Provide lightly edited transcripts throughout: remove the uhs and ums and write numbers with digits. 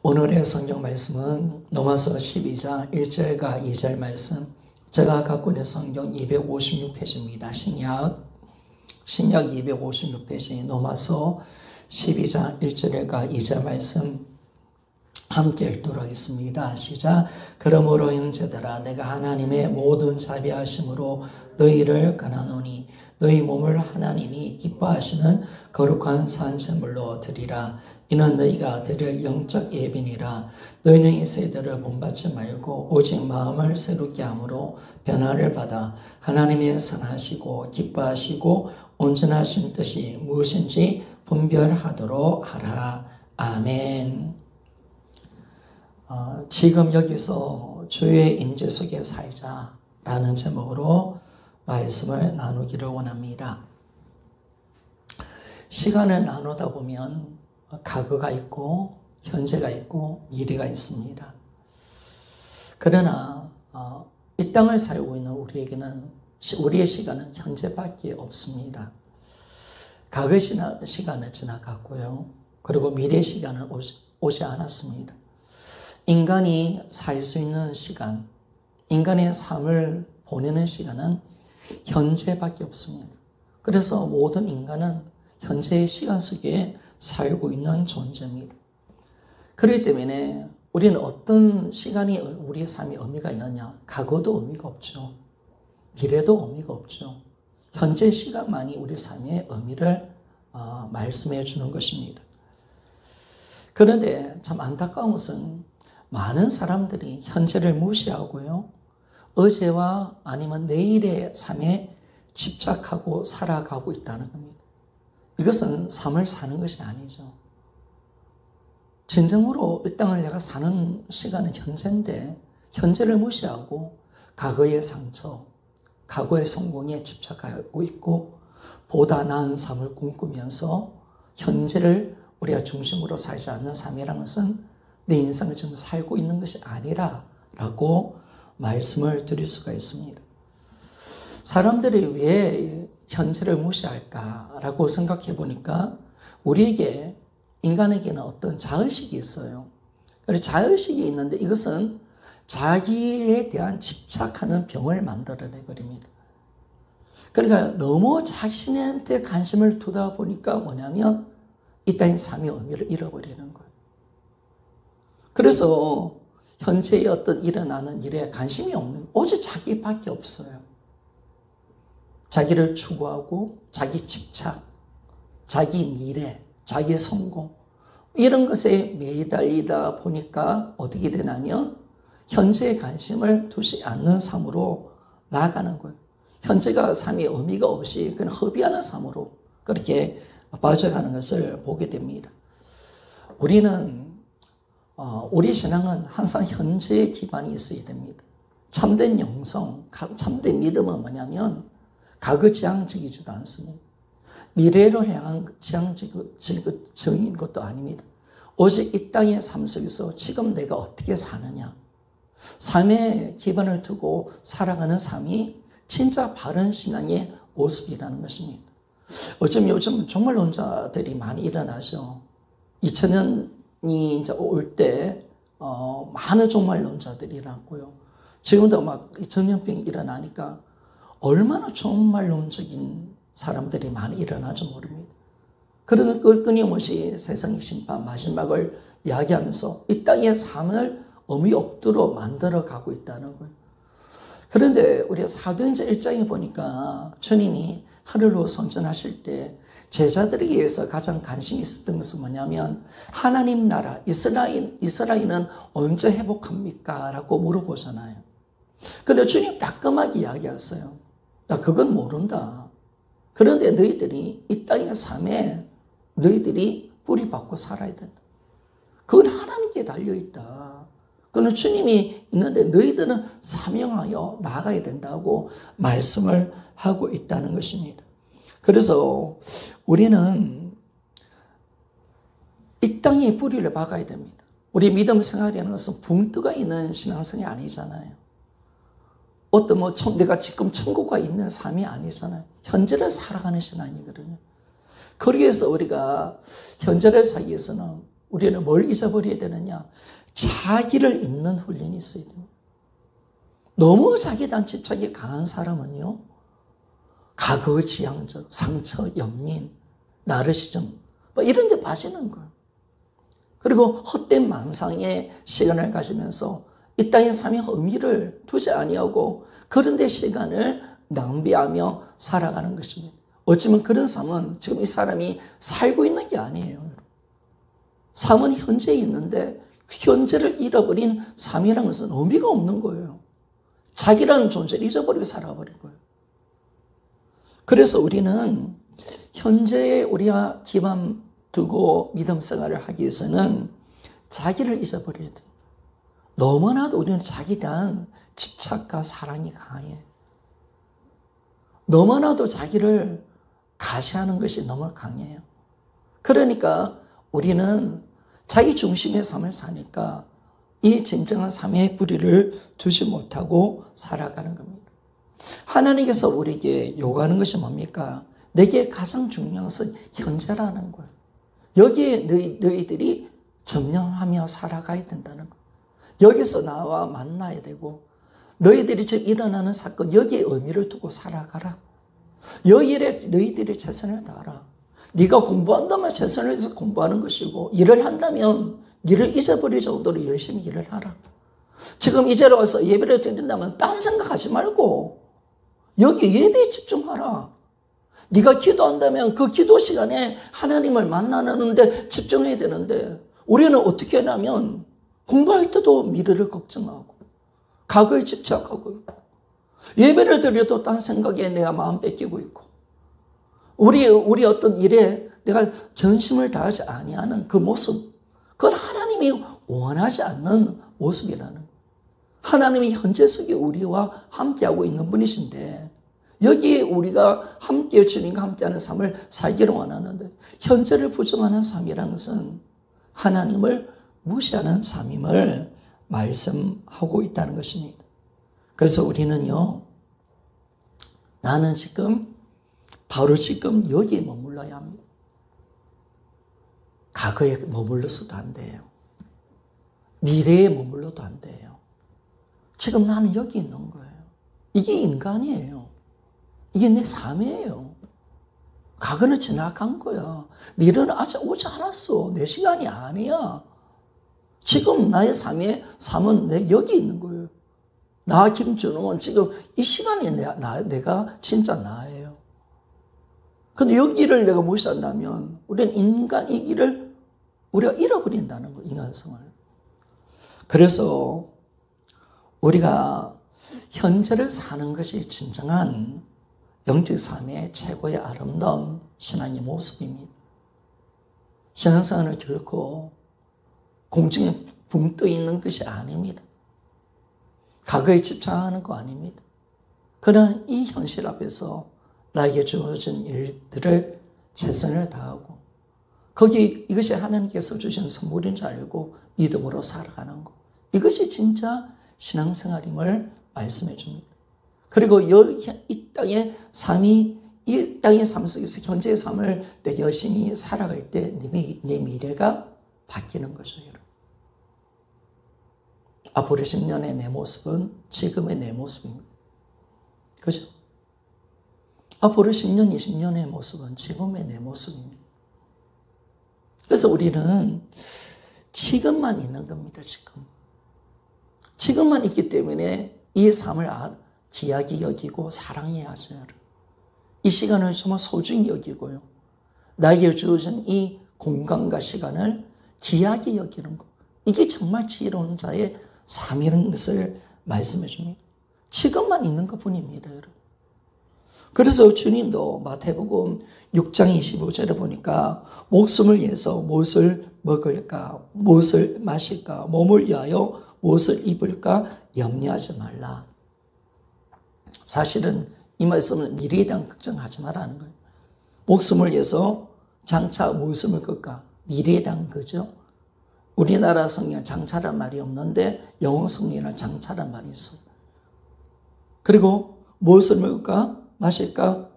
오늘의 성경 말씀은 로마서 12장 1절과 2절 말씀, 제가 갖고 있는 성경 256페이지입니다. 신약 256페이지 로마서 12장 1절과 2절 말씀 함께 읽도록 하겠습니다. 시작. 그러므로 형제들아, 내가 하나님의 모든 자비하심으로 너희를 권하노니 너희 몸을 하나님이 기뻐하시는 거룩한 산제물로 드리라. 이는 너희가 드릴 영적 예비니라. 너희는 이 세대를 본받지 말고 오직 마음을 새롭게 함으로 변화를 받아 하나님의 선하시고 기뻐하시고 온전하신 뜻이 무엇인지 분별하도록 하라. 아멘. 지금 여기서 주의 임재 속에 살자라는 제목으로 말씀을 나누기를 원합니다. 시간을 나누다 보면 과거가 있고 현재가 있고 미래가 있습니다. 그러나 이 땅을 살고 있는 우리에게는 우리의 시간은 현재밖에 없습니다. 과거의 시간은 지나갔고요. 그리고 미래의 시간은 오지 않았습니다. 인간이 살 수 있는 시간, 인간의 삶을 보내는 시간은 현재밖에 없습니다. 그래서 모든 인간은 현재의 시간 속에 살고 있는 존재입니다. 그렇기 때문에 우리는 어떤 시간이 우리의 삶에 의미가 있느냐? 과거도 의미가 없죠. 미래도 의미가 없죠. 현재 시간만이 우리 삶의 의미를 말씀해 주는 것입니다. 그런데 참 안타까운 것은 많은 사람들이 현재를 무시하고요. 어제와 아니면 내일의 삶에 집착하고 살아가고 있다는 겁니다. 이것은 삶을 사는 것이 아니죠. 진정으로 이 땅을 내가 사는 시간은 현재인데 현재를 무시하고 과거의 상처, 과거의 성공에 집착하고 있고 보다 나은 삶을 꿈꾸면서 현재를 우리가 중심으로 살지 않는 삶이라는 것은 내 인생을 지금 살고 있는 것이 아니라라고 말씀을 드릴 수가 있습니다. 사람들이 왜 현재를 무시할까라고 생각해 보니까 우리에게 인간에게는 어떤 자의식이 있어요. 그래서 자의식이 있는데 이것은 자기에 대한 집착하는 병을 만들어내 버립니다. 그러니까 너무 자신한테 관심을 두다 보니까 뭐냐면 이 땅의 삶의 의미를 잃어버리는 거예요. 그래서 현재의 어떤 일어나는 일에 관심이 없는, 오직 자기밖에 없어요. 자기를 추구하고 자기 집착, 자기 미래, 자기 성공 이런 것에 매달리다 보니까 어떻게 되냐면 현재의 관심을 두지 않는 삶으로 나아가는 거예요. 현재가 삶의 의미가 없이 그냥 허비하는 삶으로 그렇게 빠져가는 것을 보게 됩니다. 우리 신앙은 항상 현재의 기반이 있어야 됩니다. 참된 영성, 참된 믿음은 뭐냐면 과거 지향적이지도 않습니다. 미래로 향한 지향적인 것도 아닙니다. 오직 이 땅의 삶 속에서 지금 내가 어떻게 사느냐, 삶에 기반을 두고 살아가는 삶이 진짜 바른 신앙의 모습이라는 것입니다. 어쩜 요즘 종말론자들이 많이 일어나죠. 2000년이 이제 올 때 많은 종말론자들이 일어났고요. 지금도 막 전염병이 일어나니까 얼마나 종말론적인 사람들이 많이 일어나죠 모릅니다. 그러는 끊임없이 세상의 심판, 마지막을 이야기하면서 이 땅의 삶을 의미 없도록 만들어가고 있다는 거예요. 그런데 우리가 사도행전 1장에 보니까 주님이 하늘로 선전하실 때 제자들에게 의해서 가장 관심이 있었던 것은 뭐냐면 하나님 나라, 이스라엘은 언제 회복합니까? 라고 물어보잖아요. 그런데 주님 따끔하게 이야기하세요. 야, 그건 모른다. 그런데 너희들이 이 땅의 삶에 너희들이 뿌리박고 살아야 된다. 그건 하나님께 달려있다. 그건 주님이 있는데 너희들은 사명하여 나아가야 된다고 말씀을 하고 있다는 것입니다. 그래서 우리는 이 땅에 뿌리를 박아야 됩니다. 우리 믿음 생활이라는 것은 붕 뜨가 있는 신앙생활이 아니잖아요. 어떤 내가 지금 천국과 있는 삶이 아니잖아요. 현재를 살아가는 신앙이거든요. 그러기 위해서 우리가 현재를 살기 위해서는 우리는 뭘 잊어버려야 되느냐? 자기를 잊는 훈련이 있어야 됩니다. 너무 자기에 대한 집착이 강한 사람은요, 과거 지향적, 상처, 연민, 나르시즘, 뭐 이런 데 빠지는 거예요. 그리고 헛된 망상의 시간을 가지면서 이 땅의 삶의 의미를 두지 아니하고 그런 데 시간을 낭비하며 살아가는 것입니다. 어쩌면 그런 삶은 지금 이 사람이 살고 있는 게 아니에요. 삶은 현재에 있는데 현재를 잃어버린 삶이라는 것은 의미가 없는 거예요. 자기라는 존재를 잊어버리고 살아버린 거예요. 그래서 우리는 현재에 우리가 기반 두고 믿음 생활을 하기 위해서는 자기를 잊어버려야 돼요. 너무나도 우리는 자기에 대한 집착과 사랑이 강해. 너무나도 자기를 가시하는 것이 너무 강해요. 그러니까 우리는 자기 중심의 삶을 사니까 이 진정한 삶의 뿌리를 두지 못하고 살아가는 겁니다. 하나님께서 우리에게 요구하는 것이 뭡니까? 내게 가장 중요한 것은 현재라는 거예요. 여기에 너희들이 점령하며 살아가야 된다는 거예요. 여기서 나와 만나야 되고 너희들이 지금 일어나는 사건 여기에 의미를 두고 살아가라. 여기에 너희들이 최선을 다하라. 네가 공부한다면 최선을 해서 공부하는 것이고 일을 한다면 일을 잊어버릴 정도로 열심히 일을 하라. 지금 이 자리에 와서 예배를 드린다면 딴 생각하지 말고 여기 예배에 집중하라. 네가 기도한다면 그 기도 시간에 하나님을 만나는데 집중해야 되는데 우리는 어떻게 하냐면 공부할 때도 미래를 걱정하고 과거에 집착하고 있고 예배를 드려도 딴 생각에 내가 마음 뺏기고 있고 우리 어떤 일에 내가 전심을 다하지 아니하는 그 모습, 그건 하나님이 원하지 않는 모습이라는 거예요. 하나님이 현재 속에 우리와 함께하고 있는 분이신데 여기에 우리가 함께 주님과 함께하는 삶을 살기를 원하는데 현재를 부정하는 삶이라는 것은 하나님을 무시하는 삶임을 말씀하고 있다는 것입니다. 그래서 우리는요, 나는 바로 지금 여기에 머물러야 합니다. 과거에 머물러서도 안 돼요. 미래에 머물러도 안 돼요. 지금 나는 여기 있는 거예요. 이게 인간이에요. 이게 내 삶이에요. 과거는 지나간 거야. 미래는 아직 오지 않았어. 내 시간이 아니야. 지금 나의 삶은 내 여기 있는 거예요. 나 김준호는 지금 이 시간에 내가 진짜 나예요. 근데 여기를 내가 무시한다면 우리는 인간 이 길을 우리가 잃어버린다는 거예요. 인간성을. 그래서 우리가 현재를 사는 것이 진정한 영적 삶의 최고의 아름다운 신앙의 모습입니다. 신앙생활은 결코 공중에 붕 떠 있는 것이 아닙니다. 과거에 집착하는 거 아닙니다. 그러나 이 현실 앞에서 나에게 주어진 일들을 최선을 다하고 이것이 하나님께서 주신 선물인 줄 알고 믿음으로 살아가는 것. 이것이 진짜 신앙생활임을 말씀해 줍니다. 그리고 이 땅의 삶 속에서 현재의 삶을 내가 열심히 살아갈 때 내 미래가 바뀌는 거죠. 앞으로 10년의 내 모습은 지금의 내 모습입니다. 그죠? 앞으로 10년, 20년의 모습은 지금의 내 모습입니다. 그래서 우리는 지금만 있는 겁니다. 지금만 있기 때문에 이 삶을 귀하게 여기고 사랑해야 하죠. 이 시간을 정말 소중히 여기고요. 나에게 주어진 이 공간과 시간을 귀하게 여기는 것. 이게 정말 지혜로운 자의 삶이라는 것을 말씀해 줍니다. 지금만 있는 것 뿐입니다, 여러분. 그래서 주님도 마태복음 6장 25절에 보니까 목숨을 위해서 무엇을 먹을까, 무엇을 마실까, 몸을 위하여 무엇을 입을까 염려하지 말라. 사실은 이 말씀은 미래에 대한 걱정하지 말라는 거예요. 목숨을 위해서 장차 무엇을 먹을까? 미래에 대한 거죠. 우리나라 성경에 장차란 말이 없는데 영어 성경에는 장차란 말이 있어요. 그리고 무엇을 먹을까? 마실까?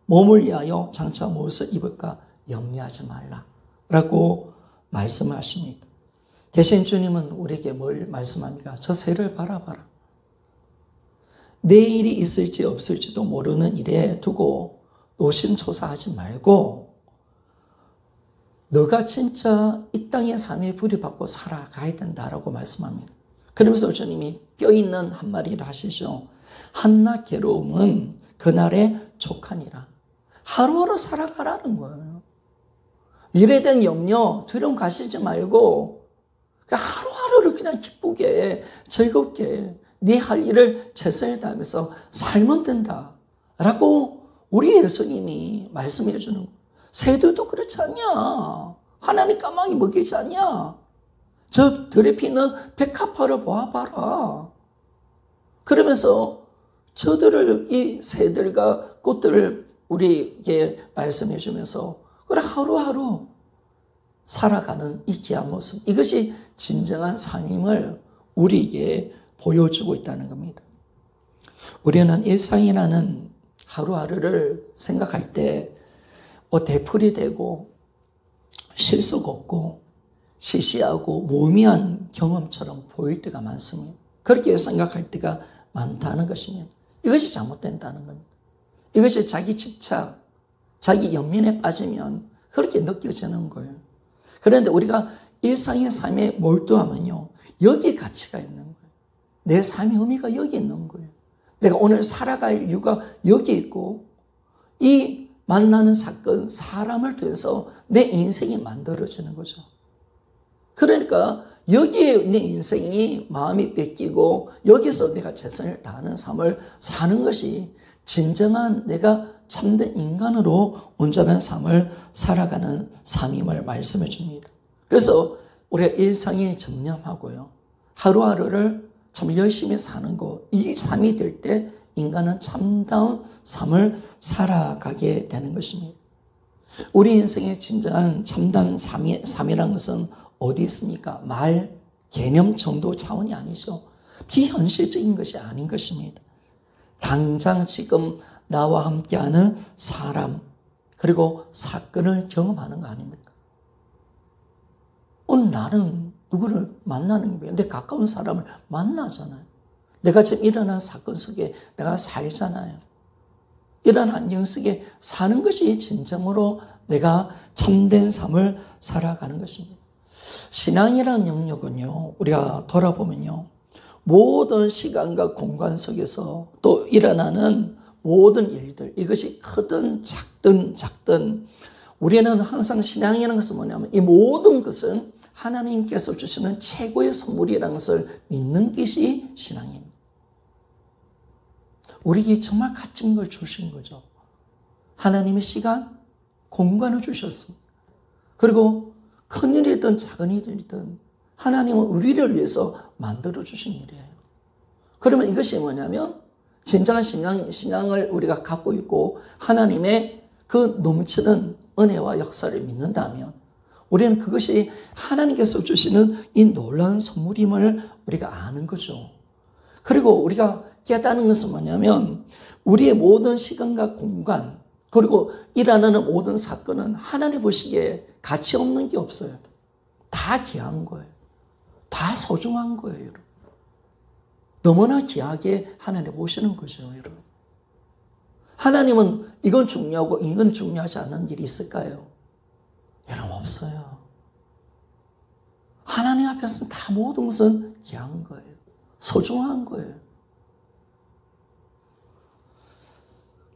몸을 위하여 장차 무엇을 입을까? 염려하지 말라 라고 말씀하십니다. 대신 주님은 우리에게 뭘 말씀합니까? 저 새를 바라봐라. 내일이 있을지 없을지도 모르는 일에 두고 노심초사하지 말고 너가 진짜 이 땅의 삶에 부려받고 살아가야 된다라고 말씀합니다. 그러면서 주님이 뼈 있는 한마디를 하시죠. 한낱 괴로움은 그날의 족하니라. 하루하루 살아가라는 거예요. 미래에 대한 염려, 두려움 가시지 말고 하루하루를 그냥 기쁘게 즐겁게 네 할 일을 최선을 다하면서 살면 된다라고 우리 예수님이 말씀해 주는 거예요. 새들도 그렇지 않냐? 하나님 까마귀 먹이지 않냐? 저 들에 피는 백합화를 보아봐라. 그러면서 저들을 이 새들과 꽃들을 우리에게 말씀해 주면서 그래 하루하루 살아가는 이 귀한 모습, 이것이 진정한 삶임을 우리에게 보여주고 있다는 겁니다. 우리는 일상이라는 하루하루를 생각할 때 되풀이 되고 실속 없고 시시하고 모미한 경험처럼 보일 때가 많습니다. 그렇게 생각할 때가 많다는 것입니다. 이것이 잘못된다는 겁니다. 이것이 자기 집착, 자기 연민에 빠지면 그렇게 느껴지는 거예요. 그런데 우리가 일상의 삶에 몰두하면요, 여기에 가치가 있는 거예요. 내 삶의 의미가 여기 있는 거예요. 내가 오늘 살아갈 이유가 여기 있고, 이 만나는 사건, 사람을 통해서 내 인생이 만들어지는 거죠. 그러니까 여기에 내 인생이 마음이 뺏기고 여기서 내가 최선을 다하는 삶을 사는 것이 진정한 내가 참된 인간으로 온전한 삶을 살아가는 삶임을 말씀해 줍니다. 그래서 우리가 일상에 전념하고요, 하루하루를 참 열심히 사는 것, 이 삶이 될 때 인간은 참다운 삶을 살아가게 되는 것입니다. 우리 인생의 진정한 참다운 삶이라는 것은 어디 있습니까? 말, 개념 정도 차원이 아니죠. 비현실적인 것이 아닌 것입니다. 당장 지금 나와 함께하는 사람, 그리고 사건을 경험하는 거 아닙니까? 오늘 나는 누구를 만나는 거예요? 내 가까운 사람을 만나잖아요. 내가 지금 일어난 사건 속에 내가 살잖아요. 이런 환경 속에 사는 것이 진정으로 내가 참된 삶을 살아가는 것입니다. 신앙이라는 영역은요, 우리가 돌아보면요, 모든 시간과 공간 속에서 또 일어나는 모든 일들, 이것이 크든 작든 우리는 항상 신앙이라는 것은 뭐냐면 이 모든 것은 하나님께서 주시는 최고의 선물이라는 것을 믿는 것이 신앙입니다. 우리에게 정말 값진 걸 주신 거죠. 하나님의 시간, 공간을 주셨습니다. 그리고 큰 일이든 작은 일이든 하나님은 우리를 위해서 만들어 주신 일이에요. 그러면 이것이 뭐냐면 진정한 신앙을 우리가 갖고 있고 하나님의 그 넘치는 은혜와 역사를 믿는다면 우리는 그것이 하나님께서 주시는 이 놀라운 선물임을 우리가 아는 거죠. 그리고 우리가 깨닫는 것은 뭐냐면 우리의 모든 시간과 공간, 그리고 일어나는 모든 사건은 하나님 보시기에 가치 없는 게 없어요. 다 귀한 거예요. 다 소중한 거예요, 여러분. 너무나 귀하게 하나님 보시는 거죠, 여러분. 하나님은 이건 중요하고 이건 중요하지 않은 일이 있을까요? 여러분, 없어요. 하나님 앞에서는 다 모든 것은 귀한 거예요. 소중한 거예요.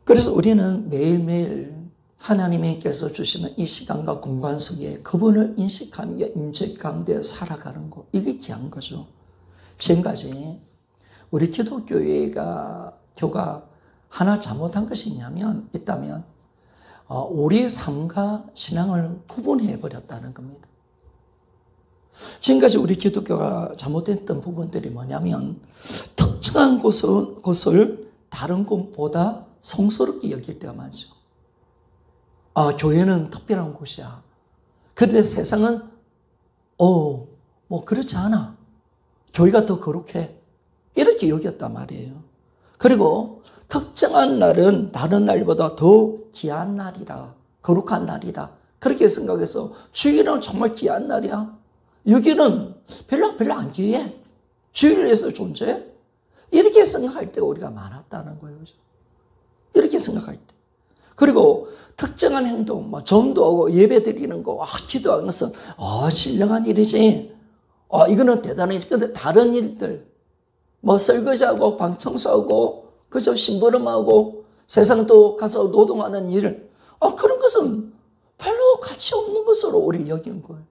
그래서 우리는 매일매일 하나님께서 주시는 이 시간과 공간 속에 그분을 인식하며 임재 가운데 살아가는 것, 이게 귀한 거죠. 지금까지 우리 기독교가 하나 잘못한 것이 있다면 우리의 삶과 신앙을 구분해버렸다는 겁니다. 지금까지 우리 기독교가 잘못했던 부분들이 뭐냐면 특정한 곳을 다른 곳보다 성스럽게 여길 때가 많죠. 교회는 특별한 곳이야. 그런데 세상은 뭐 그렇지 않아. 교회가 더 거룩해. 이렇게 여겼단 말이에요. 그리고 특정한 날은 다른 날보다 더 귀한 날이다, 거룩한 날이다, 그렇게 생각해서 주일은 정말 귀한 날이야. 6일은 별로 안 귀해. 주일을 위해서 존재해. 이렇게 생각할 때가 우리가 많았다는 거예요. 이렇게 생각할 때. 그리고 특정한 행동, 전도하고 예배 드리는 거, 기도하는 것은, 신령한 일이지. 이거는 대단한 일이지. 근데 다른 일들, 설거지하고, 방 청소하고, 그저 심부름하고, 세상도 가서 노동하는 일, 그런 것은 별로 가치 없는 것으로 우리 여긴 거예요.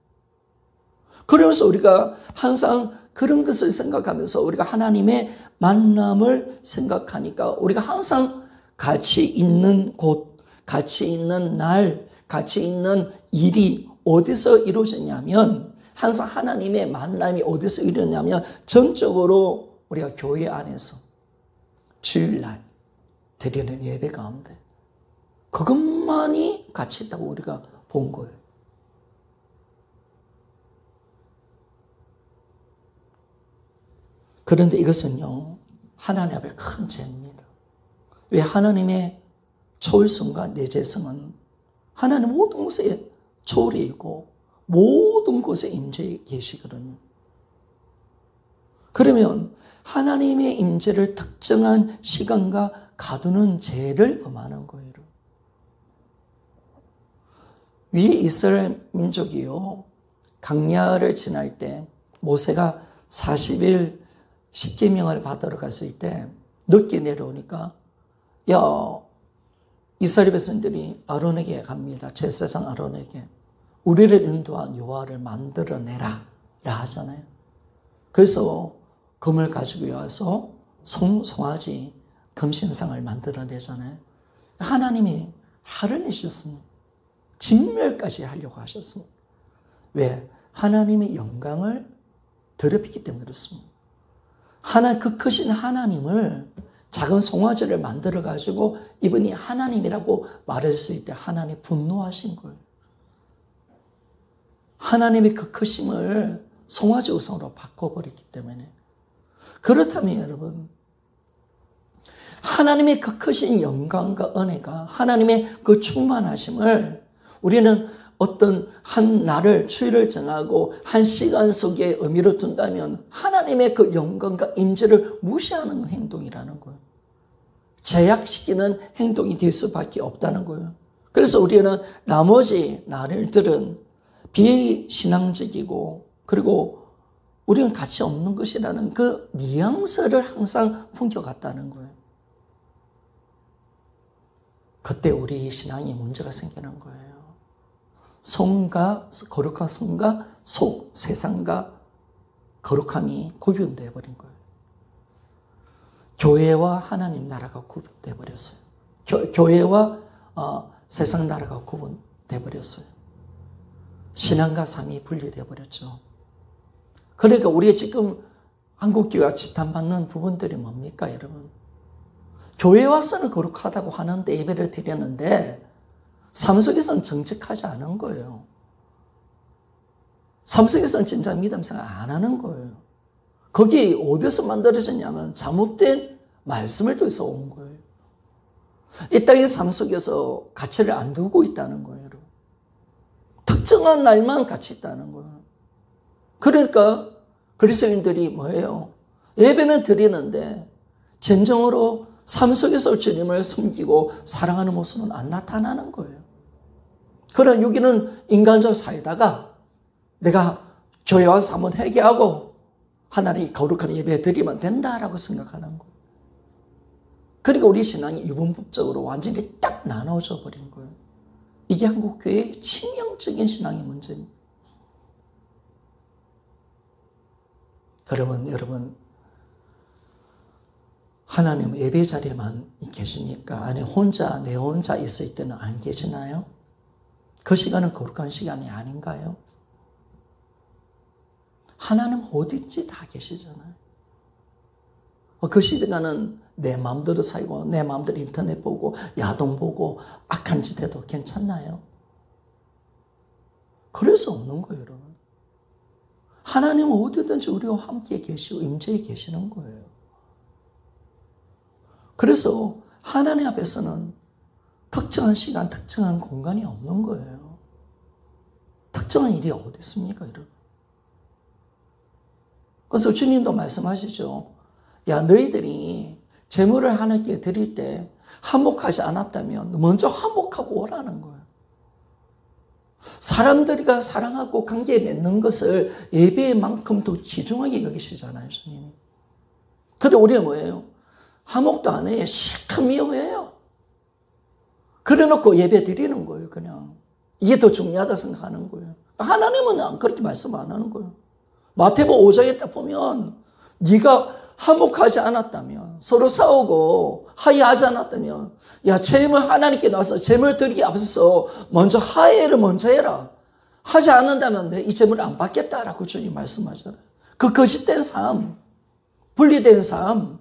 그러면서 우리가 항상 그런 것을 생각하면서 우리가 하나님의 만남을 생각하니까 우리가 항상 가치 있는 곳, 가치 있는 날, 가치 있는 일이 어디서 이루어졌냐면 항상 하나님의 만남이 어디서 이루어졌냐면 전적으로 우리가 교회 안에서 주일날 드리는 예배 가운데 그것만이 가치 있다고 우리가 본 거예요. 그런데 이것은요, 하나님 앞에 큰 죄입니다. 왜? 하나님의 초월성과 내재성은 하나님 모든 곳에 초월해 있고 모든 곳에 임재해 계시거든요. 그러면 하나님의 임재를 특정한 시간과 가두는 죄를 범하는 거예요. 위에 이스라엘 민족이요, 강야를 지날 때 모세가 40일 10계명을 받으러 갔을 때 늦게 내려오니까 이스라엘 백성들이 아론에게 갑니다. 제사장 아론에게 우리를 인도한 여호와를 만들어내라 라 하잖아요. 그래서 금을 가지고 와서 송아지 금신상을 만들어내잖아요. 하나님이 화를 내셨습니다. 진멸까지 하려고 하셨습니다. 왜? 하나님의 영광을 더럽히기 때문에 그렇습니다. 그 크신 하나님을 작은 송아지를 만들어가지고 이분이 하나님이라고 말했을 때 하나님이 분노하신 거예요. 하나님의 그 크심을 송아지 우상으로 바꿔버렸기 때문에. 그렇다면 여러분, 하나님의 그 크신 영광과 은혜가, 하나님의 그 충만하심을 우리는 어떤 한 날을, 주일을 정하고 한 시간 속에 의미로 둔다면 하나님의 그 영광과 임재를 무시하는 행동이라는 거예요. 제약시키는 행동이 될 수밖에 없다는 거예요. 그래서 우리는 나머지 날들은 비신앙적이고 그리고 우리는 가치 없는 것이라는 그 뉘앙스를 항상 풍겨갔다는 거예요. 그때 우리 신앙이 문제가 생기는 거예요. 거룩한 성과 속, 세상과 거룩함이 구분되어 버린 거예요. 교회와 하나님 나라가 구분되어 버렸어요. 교회와 세상 나라가 구분되어 버렸어요. 신앙과 삶이 분리되어 버렸죠. 그러니까 우리가 지금 한국교회가 지탄받는 부분들이 뭡니까, 여러분? 교회 와서는 거룩하다고 하는데 예배를 드렸는데 삶 속에서는 정직하지 않은 거예요. 삶 속에서는 진짜 믿음 생활 안 하는 거예요. 거기 어디서 만들어졌냐면 잘못된 말씀을 통해서 온 거예요. 이 땅의 삶 속에서 가치를 안 두고 있다는 거예요. 여러분. 특정한 날만 가치 있다는 거예요. 그러니까 그리스도인들이 뭐예요? 예배는 드리는데 진정으로 삶 속에서 주님을 섬기고 사랑하는 모습은 안 나타나는 거예요. 그러나 여기는 인간적 사회다가 내가 교회 와서 한번 회개하고 하나님 거룩한 예배 드리면 된다라고 생각하는 거예요. 그러니까 우리 신앙이 유분법적으로 완전히 딱 나눠져 버린 거예요. 이게 한국교회의 치명적인 신앙의 문제입니다. 그러면 여러분, 하나님 예배 자리에만 계십니까? 아니 내 혼자 있을 때는 안 계시나요? 그 시간은 거룩한 시간이 아닌가요? 하나님 어딘지 다 계시잖아요. 그 시간은 내 마음대로 살고 내 마음대로 인터넷 보고 야동 보고 악한 짓 해도 괜찮나요? 그럴 수 없는 거예요, 여러분. 하나님은 어디든지 우리와 함께 계시고 임재해 계시는 거예요. 그래서 하나님 앞에서는 특정한 시간, 특정한 공간이 없는 거예요. 특정한 일이 어디 있습니까, 여러분? 그래서 주님도 말씀하시죠. 야, 너희들이 재물을 하나님께 드릴 때 한몫하지 않았다면 먼저 한몫하고 오라는 거예요. 사람들과 사랑하고 관계 맺는 것을 예배만큼 더 귀중하게 여기시잖아요, 주님이. 근데 우리가 뭐예요? 한몫도 안 해요. 시큰 미워해요. 그래 놓고 예배 드리는 거예요, 그냥. 이게 더 중요하다 생각하는 거예요. 하나님은 그렇게 말씀 안 하는 거예요. 마태복음 5장에 딱 보면 네가 한몫하지 않았다면, 서로 싸우고 화해하지 않았다면, 야, 재물 하나님께 나와서 재물 드리기 앞서서 먼저 화해를 먼저 해라. 하지 않는다면 내 이 재물을 안 받겠다라고 주님 말씀하잖아요. 그 거짓된 삶, 분리된 삶,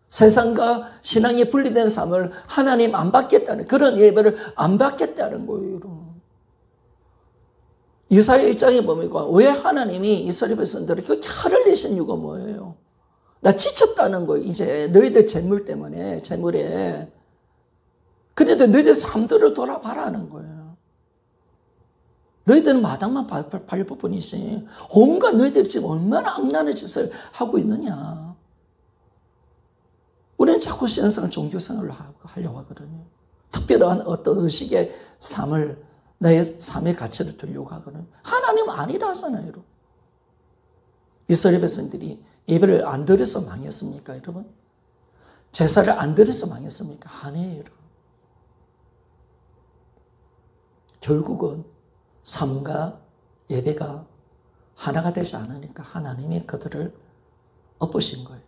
세상과 신앙이 분리된 삶을 하나님 안 받겠다는, 그런 예배를 안 받겠다는 거예요, 여러분. 이사야 1장에 보면 왜 하나님이 이스라엘 백성들을 그렇게 화를 내신 이유가 뭐예요? 나 지쳤다는 거예요. 이제 너희들 재물 때문에, 재물에. 근데 너희들 삶들을 돌아봐라는 거예요. 너희들은 마당만 밟을 뿐이지. 온갖 너희들이 지금 얼마나 악랄한 짓을 하고 있느냐. 우리는 자꾸 신앙생활, 종교생활을 하려고 하거든요. 특별한 어떤 의식의 삶을, 나의 삶의 가치를 두려고 하거든요. 하나님 아니라 하잖아요, 여러분. 이스라엘 백성들이 예배를 안 드려서 망했습니까, 여러분? 제사를 안 드려서 망했습니까? 아니에요, 여러분. 결국은 삶과 예배가 하나가 되지 않으니까 하나님이 그들을 엎으신 거예요.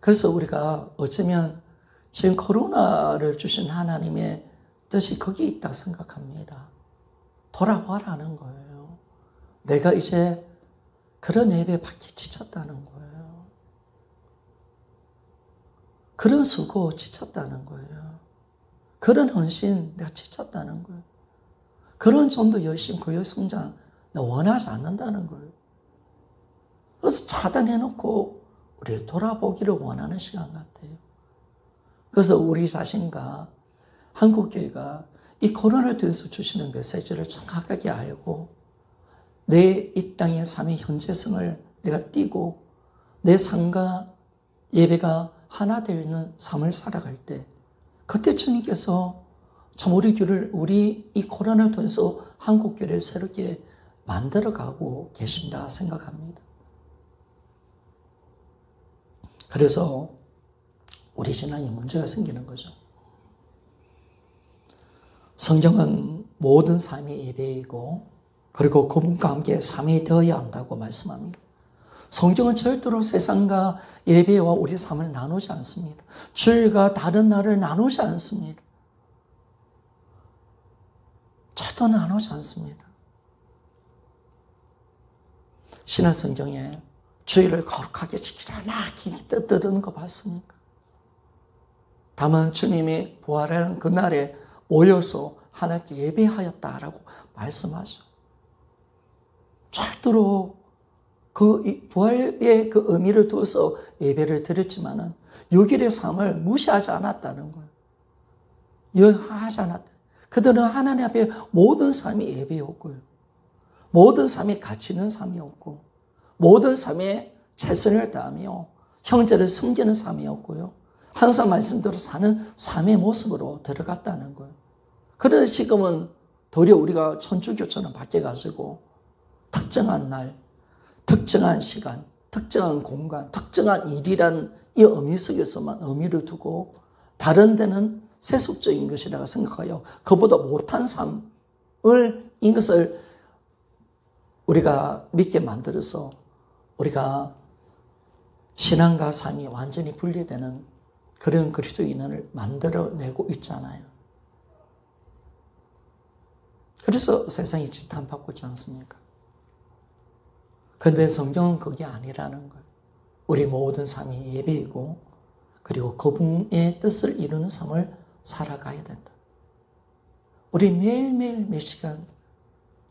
그래서 우리가 어쩌면 지금 코로나를 주신 하나님의 뜻이 거기에 있다고 생각합니다. 돌아와라는 거예요. 내가 이제 그런 예배 받기 지쳤다는 거예요. 그런 수고 지쳤다는 거예요. 그런 헌신 내가 지쳤다는 거예요. 그런 정도 열심, 교회 성장 나 원하지 않는다는 거예요. 그래서 차단해놓고 우리를 돌아보기를 원하는 시간 같아요. 그래서 우리 자신과 한국교회가 이 코로나를 통해서 주시는 메시지를 정확하게 알고 내 이 땅의 삶의 현재성을 내가 띄고 내 삶과 예배가 하나 되는 삶을 살아갈 때 그때 주님께서 참 우리 교회를, 우리 이 코로나를 통해서 한국교회를 새롭게 만들어가고 계신다 생각합니다. 그래서 우리 신앙에 문제가 생기는 거죠. 성경은 모든 삶이 예배이고 그리고 그분과 함께 삶이 되어야 한다고 말씀합니다. 성경은 절대로 세상과 예배와 우리 삶을 나누지 않습니다. 주일과 다른 날을 나누지 않습니다. 절대 나누지 않습니다. 신약 성경에 주일을 거룩하게 지키자 막 떠드는 거 봤습니까? 다만 주님이 부활하는 그날에 모여서 하나님께 예배하였다라고 말씀하죠. 절대로 그 부활의 그 의미를 두어서 예배를 드렸지만은 6일의 삶을 무시하지 않았다는 거예요. 여하지 않았다. 그들은 하나님 앞에 모든 삶이 예배였고요. 모든 삶이 가치 있는 삶이었고 모든 삶에 최선을 다하며 형제를 섬기는 삶이었고요. 항상 말씀대로 사는 삶의 모습으로 들어갔다는 거예요. 그런데 지금은 도리어 우리가 천주교처럼 바뀌어가지고 특정한 날, 특정한 시간, 특정한 공간, 특정한 일이란 이 의미 속에서만 의미를 두고 다른 데는 세속적인 것이라고 생각하여 그보다 못한 삶을 이것을 우리가 믿게 만들어서 우리가 신앙과 삶이 완전히 분리되는 그런 그리스도인을 만들어내고 있잖아요. 그래서 세상이 지탄받고 있지 않습니까? 그런데 성경은 그게 아니라는 거예요. 우리 모든 삶이 예배이고 그리고 그분의 뜻을 이루는 삶을 살아가야 된다. 우리 매일매일 몇 시간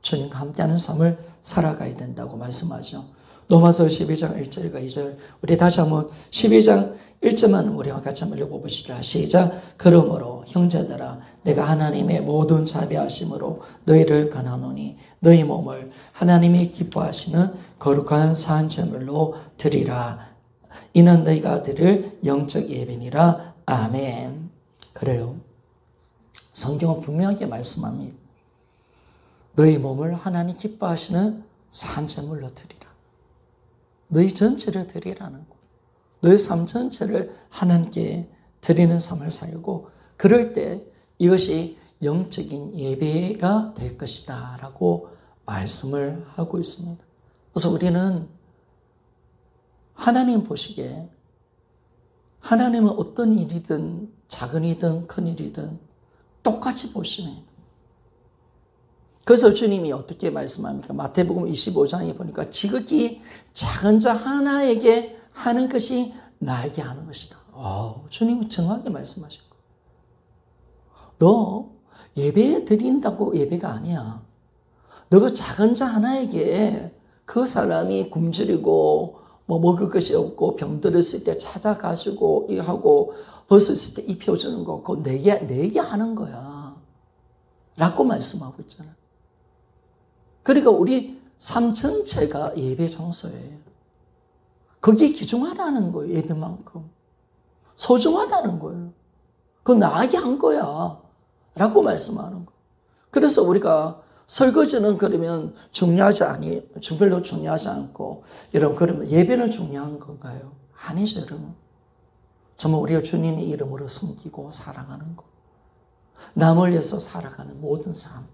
주님과 함께하는 삶을 살아가야 된다고 말씀하죠. 로마서 12장 1절과 2절 우리 다시 한번 12장 1절만 우리와 같이 한번 읽어봅시다. 시작. 그러므로 형제들아 내가 하나님의 모든 자비하심으로 너희를 권하노니 너희 몸을 하나님이 기뻐하시는 거룩한 산제물로 드리라. 이는 너희가 드릴 영적 예배니라. 아멘. 그래요. 성경은 분명하게 말씀합니다. 너희 몸을 하나님 기뻐하시는 산제물로 드리라. 너희 전체를 드리라는 거. 너희 삶 전체를 하나님께 드리는 삶을 살고 그럴 때 이것이 영적인 예배가 될 것이다 라고 말씀을 하고 있습니다. 그래서 우리는 하나님 보시기에 하나님은 어떤 일이든 작은 일이든 큰 일이든 똑같이 보시네요. 그래서 주님이 어떻게 말씀합니까? 마태복음 25장에 보니까 지극히 작은 자 하나에게 하는 것이 나에게 하는 것이다. 주님은 정확하게 말씀하셨고 너 예배 드린다고 예배가 아니야. 너가 작은 자 하나에게 그 사람이 굶주리고 먹을 것이 없고 병들었을 때 찾아가지고 하고 벗었을 때 입혀주는 거 그거 내게 하는 거야 라고 말씀하고 있잖아요. 그러니까 우리 삶 전체가 예배 장소예요. 그게 귀중하다는 거예요. 예배만큼 소중하다는 거예요. 그거 나에게 한 거야 라고 말씀하는 거예요. 그래서 우리가 설거지는 그러면 별로 중요하지 않고, 여러분, 그러면 예배는 중요한 건가요? 아니죠, 여러분. 정말 우리가 주님의 이름으로 섬기고 사랑하는 것, 남을 위해서 살아가는 모든 삶,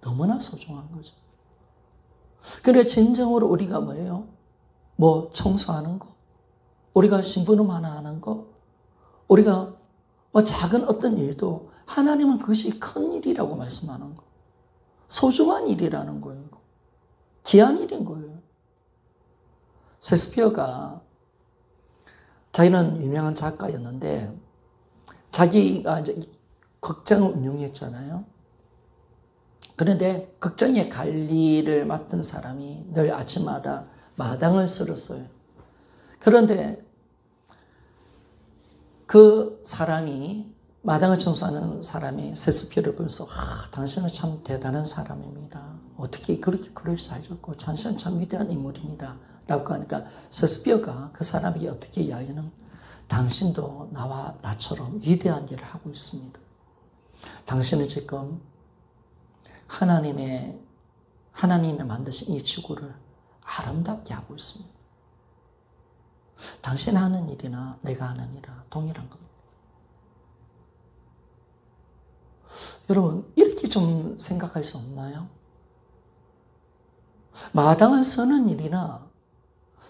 너무나 소중한 거죠. 그래, 진정으로 우리가 뭐예요? 청소하는 거, 우리가 신부름 하나 하는 거, 우리가 작은 어떤 일도 하나님은 그것이 큰 일이라고 말씀하는 거. 소중한 일이라는 거예요. 귀한 일인 거예요. 셰익스피어가 자기는 유명한 작가였는데 자기가 이제 극장을 운영했잖아요. 그런데 극장의 관리를 맡은 사람이 늘 아침마다 마당을 쓸었어요. 그런데 그 사람이 마당을 청소하는 사람이 셰익스피어를 보면서 당신은 참 대단한 사람입니다. 어떻게 그렇게 글을 잘 적고 당신은 참 위대한 인물입니다. 라고 하니까 셰익스피어가 그 사람에게 어떻게 이야기하는 당신도 나와 나처럼 위대한 일을 하고 있습니다. 당신은 지금 하나님의 만드신 이 지구를 아름답게 하고 있습니다. 당신이 하는 일이나 내가 하는 일이나 동일한 겁니다. 여러분, 이렇게 좀 생각할 수 없나요? 마당을 쓰는 일이나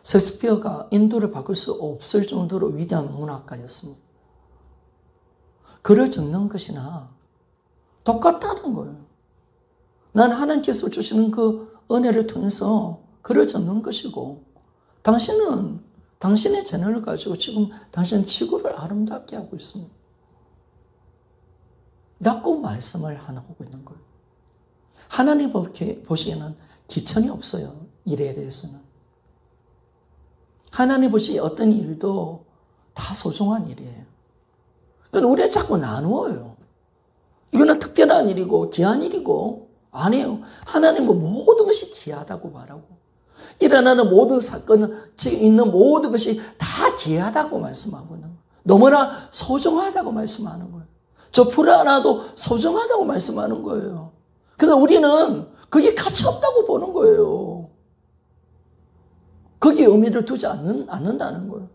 셰익스피어가 인도를 바꿀 수 없을 정도로 위대한 문학가였습니다. 글을 적는 것이나 똑같다는 거예요. 난 하나님께서 주시는 그 은혜를 통해서 글을 적는 것이고 당신은 당신의 재능을 가지고 지금 당신은 지구를 아름답게 하고 있습니다. 라고 말씀을 하고 있는 거예요. 하나님 보시기에는 기천이 없어요. 일에 대해서는. 하나님 보시기에 어떤 일도 다 소중한 일이에요. 그러니까 우리가 자꾸 나누어요. 이거는 특별한 일이고 귀한 일이고 아니에요. 하나님은 모든 것이 귀하다고 말하고 일어나는 모든 사건은 지금 있는 모든 것이 다 귀하다고 말씀하고 있는 거예요. 너무나 소중하다고 말씀하는 거예요. 저 풀 하나도 소중하다고 말씀하는 거예요. 근데 우리는 그게 가치 없다고 보는 거예요. 거기에 의미를 두지 않는다는 거예요.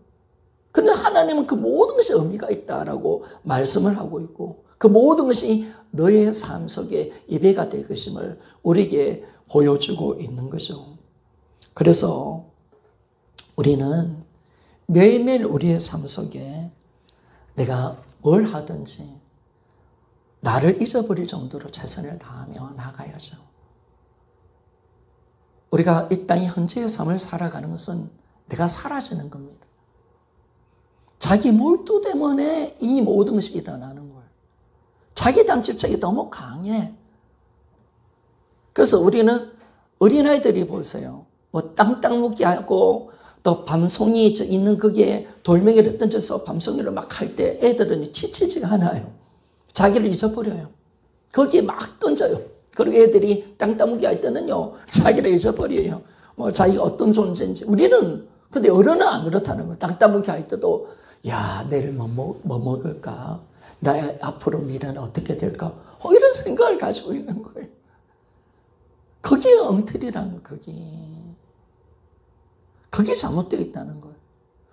근데 하나님은 그 모든 것에 의미가 있다라고 말씀을 하고 있고 그 모든 것이 너의 삶 속에 예배가 될 것임을 우리에게 보여주고 있는 거죠. 그래서 우리는 매일매일 우리의 삶 속에 내가 뭘 하든지 나를 잊어버릴 정도로 최선을 다하며 나가야죠. 우리가 이 땅의 현재의 삶을 살아가는 것은 내가 사라지는 겁니다. 자기 몰두 때문에 이 모든 것이 일어나는 거예요. 자기 담집착이 너무 강해. 그래서 우리는 어린아이들이 보세요. 땅땅 묻게 하고 또 밤송이 있는 거기에 돌멩이를 던져서 밤송이를 막 할 때 애들은 지치지가 않아요. 자기를 잊어버려요. 거기에 막 던져요. 그리고 애들이 땅 따먹기 할 때는요, 자기를 잊어버려요. 뭐 자기가 어떤 존재인지. 우리는 근데 어른은 안 그렇다는 거예요. 땅 따먹기 할 때도 야, 내일 뭐 먹을까? 나의 앞으로 미래는 어떻게 될까? 이런 생각을 가지고 있는 거예요. 그게 엉터리라는 거예요. 그게 잘못되어 있다는 거예요.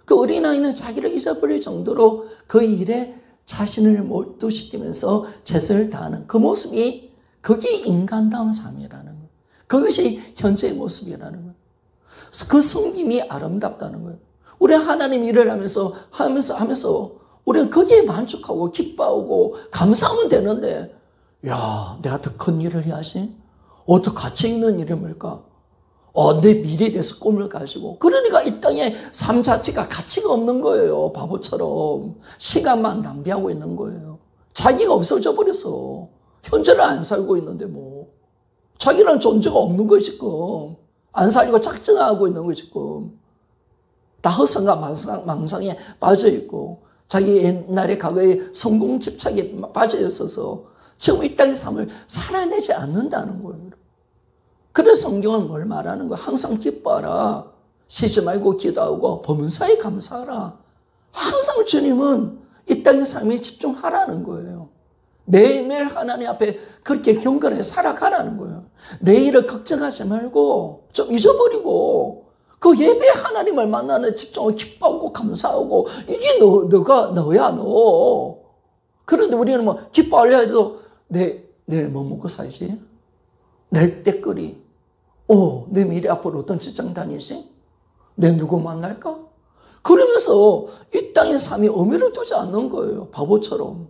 그 어린아이는 자기를 잊어버릴 정도로 그 일에 자신을 몰두시키면서 최선을 다하는 그 모습이 그게 인간다운 삶이라는 거예요. 그것이 현재의 모습이라는 거예요. 그 섬김이 아름답다는 거예요. 우리 하나님 일을 하면서 우리는 거기에 만족하고 기뻐하고 감사하면 되는데 야, 내가 더 큰 일을 해야지? 더 가치 있는 일이 뭘까? 내 미래에 대해서 꿈을 가지고. 그러니까 이 땅의 삶 자체가 가치가 없는 거예요. 바보처럼. 시간만 낭비하고 있는 거예요. 자기가 없어져 버렸어. 현재를 안 살고 있는데 뭐. 자기라는 존재가 없는 거예요, 지금. 안 살리고 작정하고 있는 거예요, 지금. 다 허상과 망상에 빠져 있고, 자기 옛날에 과거에 성공 집착에 빠져 있어서 지금 이 땅의 삶을 살아내지 않는다는 거예요. 그래서 성경은 뭘 말하는 거야? 항상 기뻐하라. 쉬지 말고 기도하고 범사에 감사하라. 항상 주님은 이 땅의 삶에 집중하라는 거예요. 매일매일 하나님 앞에 그렇게 경건하게 살아가라는 거예요. 내일을 걱정하지 말고 좀 잊어버리고 그 예배에 하나님을 만나는 집중을 기뻐하고 감사하고 이게 너야 너. 그런데 우리는 뭐 기뻐하려 해도 내일 뭐 먹고 살지? 내일 때거리. 내 미래 앞으로 어떤 직장 다니지? 내일 누구 만날까? 그러면서 이 땅의 삶이 의미를 두지 않는 거예요. 바보처럼.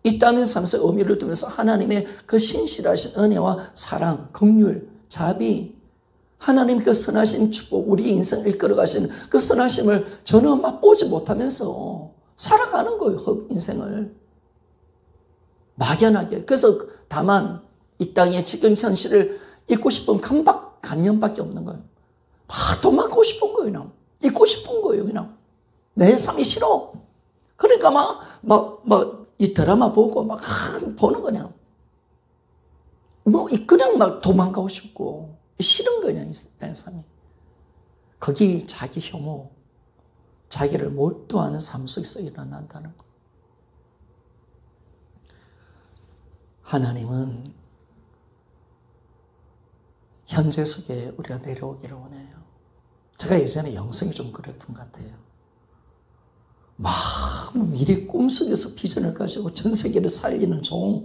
이 땅의 삶에서 의미를 두면서 하나님의 그 신실하신 은혜와 사랑, 긍휼, 자비, 하나님 그 선하신 축복, 우리 인생을 이끌어가시는 그 선하심을 전혀 맛보지 못하면서 살아가는 거예요. 인생을. 막연하게. 그래서 다만 이 땅의 지금 현실을 잊고 싶은 간념밖에 없는 거예요. 막 도망가고 싶은 거예요. 그냥. 잊고 싶은 거예요. 그냥. 내 삶이 싫어. 그러니까 이 드라마 보고 막 보는 거냐. 그냥 막 도망가고 싶고 싫은 거냐. 이 땅의 삶이. 거기 자기 혐오, 자기를 몰두하는 삶 속에서 일어난다는 거. 하나님은 현재 속에 우리가 내려오기를 원해요. 제가 예전에 영성이 좀 그랬던 것 같아요. 막 미리 꿈속에서 비전을 가지고 전 세계를 살리는 종,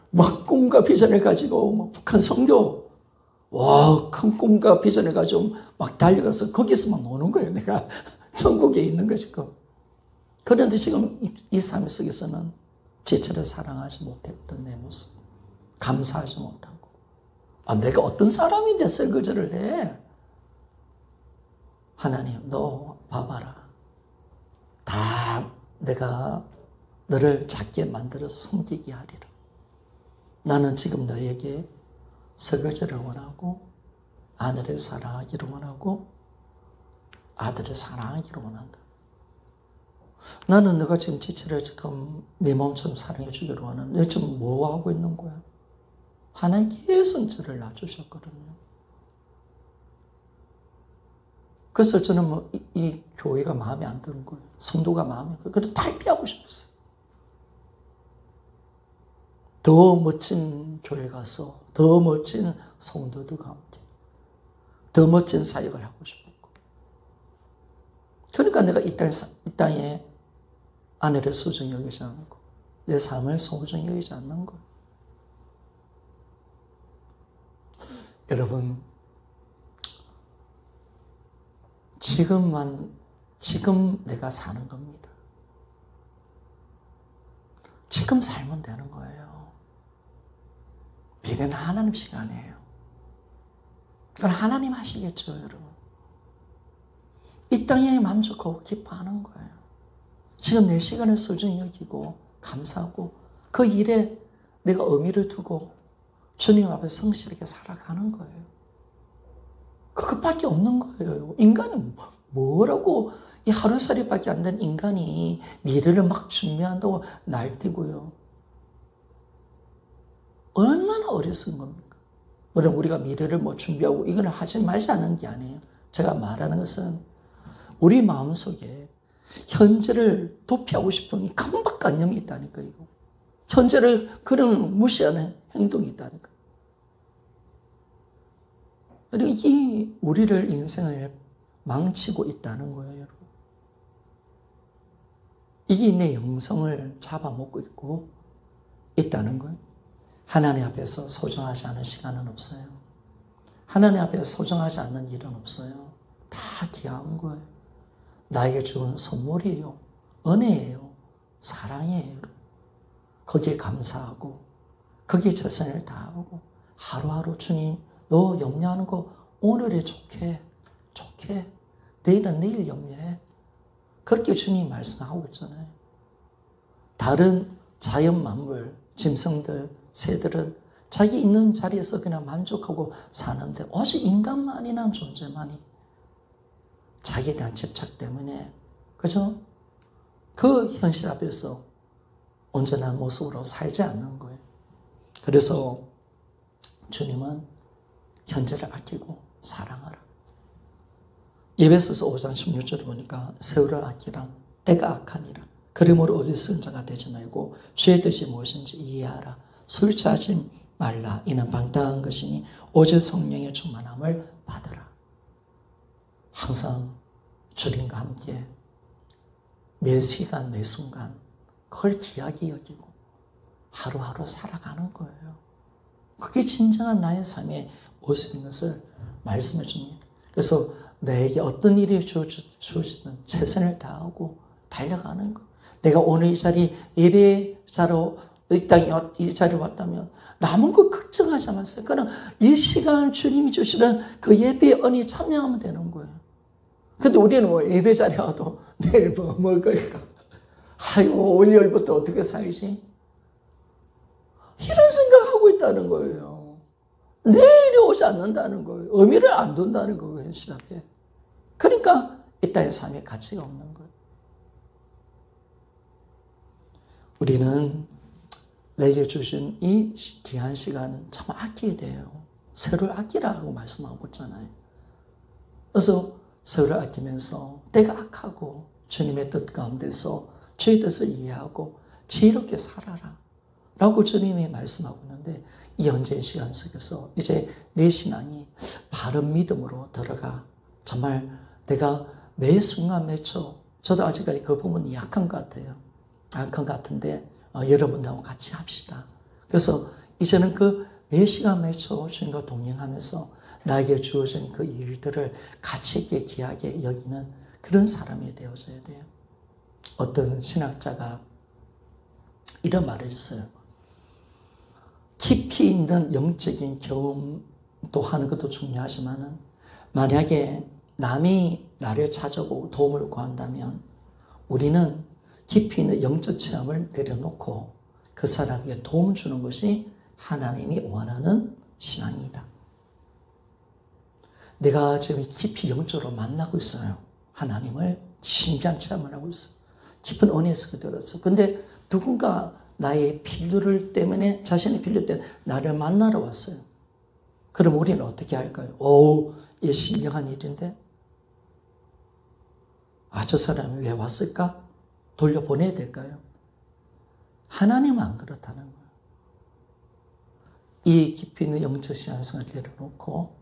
막 꿈과 비전을 가지고 막 북한 선교, 큰 꿈과 비전을 가지고 막 달려가서 거기서만 노는 거예요. 내가 전국에 있는 거 지금. 그런데 지금 이 삶 속에서는 지체를 사랑하지 못했던 내 모습, 감사하지 못하고, 내가 어떤 사람인데 설거지를 해? 하나님, 너 봐봐라. 다 내가 너를 작게 만들어서 섬기게 하리라. 나는 지금 너에게 설거지를 원하고, 아내를 사랑하기를 원하고, 아들을 사랑하기를 원한다. 나는 너가 지금 지체를 지금 내 몸처럼 사랑해 주기를 원하는, 너 지금 뭐 하고 있는 거야? 하나님께서 저를 놔주셨거든요. 그래서 저는 이 교회가 마음에 안 드는 거예요. 성도가 마음에 안 드는 거예요. 그래도 탈피하고 싶었어요. 더 멋진 교회 가서 더 멋진 성도들과 함께 더 멋진 사역을 하고 싶었고, 그러니까 내가 이 땅에 아내를 소중히 여기지 않고 내 삶을 소중히 여기지 않는 거예요. 여러분, 지금 내가 사는 겁니다. 지금 살면 되는 거예요. 미래는 하나님 시간이에요. 그건 하나님 하시겠죠, 여러분. 이 땅에 만족하고 기뻐하는 거예요. 지금 내 시간을 소중히 여기고 감사하고 그 일에 내가 의미를 두고 주님 앞에 성실하게 살아가는 거예요. 그것밖에 없는 거예요. 인간은 뭐라고 이 하루살이밖에 안 된 인간이 미래를 막 준비한다고 날뛰고요. 얼마나 어리석은 겁니까? 물론 우리가 미래를 뭐 준비하고 이걸 하지 말자는 게 아니에요. 제가 말하는 것은 우리 마음속에 현재를 도피하고 싶은 이 강박관념이 있다니까, 이거. 현재를 그런 무시하는 행동이 있다니까. 그리고 이 우리를 인생을 망치고 있다는 거예요, 여러분. 이게 내 영성을 잡아먹고 있다는 거예요. 하나님 앞에서 소중하지 않은 시간은 없어요. 하나님 앞에서 소중하지 않는 일은 없어요. 다 귀한 거예요. 나에게 주은 선물이에요. 은혜예요. 사랑이에요. 거기에 감사하고 거기에 최선을 다하고 하루하루 주님 너 염려하는 거 오늘에 좋게 내일은 내일 염려해. 그렇게 주님 말씀하고 있잖아요. 다른 자연 만물, 짐승들, 새들은 자기 있는 자리에서 그냥 만족하고 사는데 오직 인간만이란 존재만이 자기에 대한 집착 때문에, 그죠? 그 현실 앞에서 온전한 모습으로 살지 않는 거예요. 그래서 주님은 현재를 아끼고 사랑하라. 에베소서 5장 16절을 보니까 세월을 아끼라. 때가 악하니라. 그러므로 어리석은 자가 되지 말고 주의 뜻이 무엇인지 이해하라. 술 취하지 말라. 이는 방탕한 것이니 오직 성령의 충만함을 받으라. 항상 주님과 함께 매 시간 매 순간 그걸 귀하게 여기고 하루하루 살아가는 거예요. 그게 진정한 나의 삶의 모습인 것을 말씀해 줍니다. 그래서 내게 어떤 일이 주어지든 최선을 다하고 달려가는 거. 내가 오늘 이 자리 예배자로 이 자리에 왔다면 남은 거 걱정하지 마세요. 그냥 이 시간 주님이 주시는 그 예배의 은혜에 참여하면 되는 거예요. 근데 우리는 뭐 예배 자리에 와도 내일 뭐 먹을까? 아이고, 월요일부터 어떻게 살지? 이런 생각하고 있다는 거예요. 내일이 오지 않는다는 거예요. 의미를 안 둔다는 거예요, 현실 앞에. 그러니까 이 땅의 삶에 가치가 없는 거예요. 우리는 내게 주신 이 귀한 시간은 참 아껴야 돼요. 세월을 아끼라고 말씀하고 있잖아요. 그래서 세월을 아끼면서 때가 악하고 주님의 뜻 가운데서 주의 뜻을 이해하고 지혜롭게 살아라 라고 주님이 말씀하고 있는데, 이 현재의 시간 속에서 이제 내 신앙이 바른 믿음으로 들어가. 정말 내가 매 순간 매 초, 저도 아직까지 그 부분이 약한 것 같아요. 약한 것 같은데 여러분들하고 같이 합시다. 그래서 이제는 그 매 시간 매 초 주님과 동행하면서 나에게 주어진 그 일들을 가치 있게 귀하게 여기는 그런 사람이 되어져야 돼요. 어떤 신학자가 이런 말을 했어요. 깊이 있는 영적인 경험도 하는 것도 중요하지만은 만약에 남이 나를 찾아오고 도움을 구한다면 우리는 깊이 있는 영적 체험을 내려놓고 그 사람에게 도움 주는 것이 하나님이 원하는 신앙이다. 내가 지금 깊이 영적으로 만나고 있어요. 하나님을 심장 체험을 하고 있어요. 깊은 은혜에서 들었어. 근데 누군가 나의 필요를 때문에, 자신의 필요 때문에 나를 만나러 왔어요. 그럼 우리는 어떻게 할까요? 이 신령한 일인데? 저 사람이 왜 왔을까? 돌려보내야 될까요? 하나님은 안 그렇다는 거예요. 이 깊이 있는 영적 신앙성을 내려놓고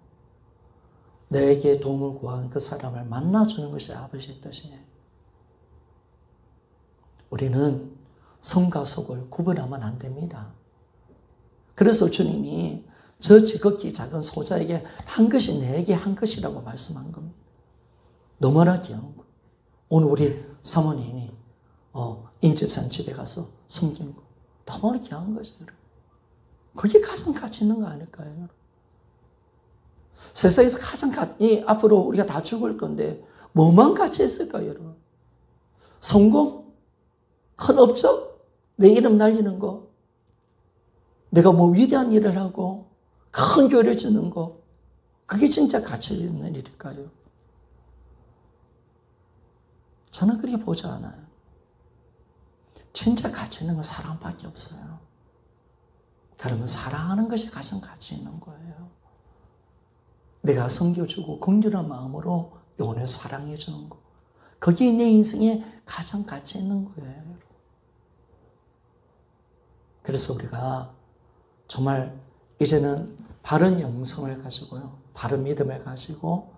내게 도움을 구한 그 사람을 만나주는 것이 아버지의 뜻이에요. 우리는 성과 속을 구분하면 안 됩니다. 그래서 주님이 저 지극히 작은 소자에게 한 것이 내게 한 것이라고 말씀한 겁니다. 너무나 귀한 거. 오늘 우리 사모님이 인집산 집에 가서 섬긴 거 너무나 귀한 거죠. 그게 가장 가치 있는 거 아닐까요? 세상에서 가장 앞으로 우리가 다 죽을 건데 뭐만 가치 있을까요, 여러분? 성공? 큰 업적? 내 이름 날리는 거? 내가 뭐 위대한 일을 하고 큰 교회를 짓는 거? 그게 진짜 가치 있는 일일까요? 저는 그렇게 보지 않아요. 진짜 가치 있는 건 사랑밖에 없어요. 그러면 사랑하는 것이 가장 가치 있는 거예요. 내가 섬겨주고 긍휼한 마음으로 영혼을 사랑해 주는 거. 그게 내 인생에 가장 가치 있는 거예요. 그래서 우리가 정말 이제는 바른 영성을 가지고요. 바른 믿음을 가지고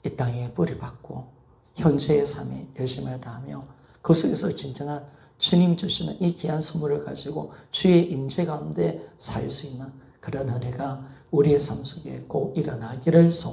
이 땅에 뿌리 박고 현재의 삶에 열심을 다하며 그 속에서 진정한 주님 주시는 이 귀한 선물을 가지고 주의 임재 가운데 살 수 있는 그런 은혜가 우리의 삶 속에 꼭 일어나기를 소원합니다.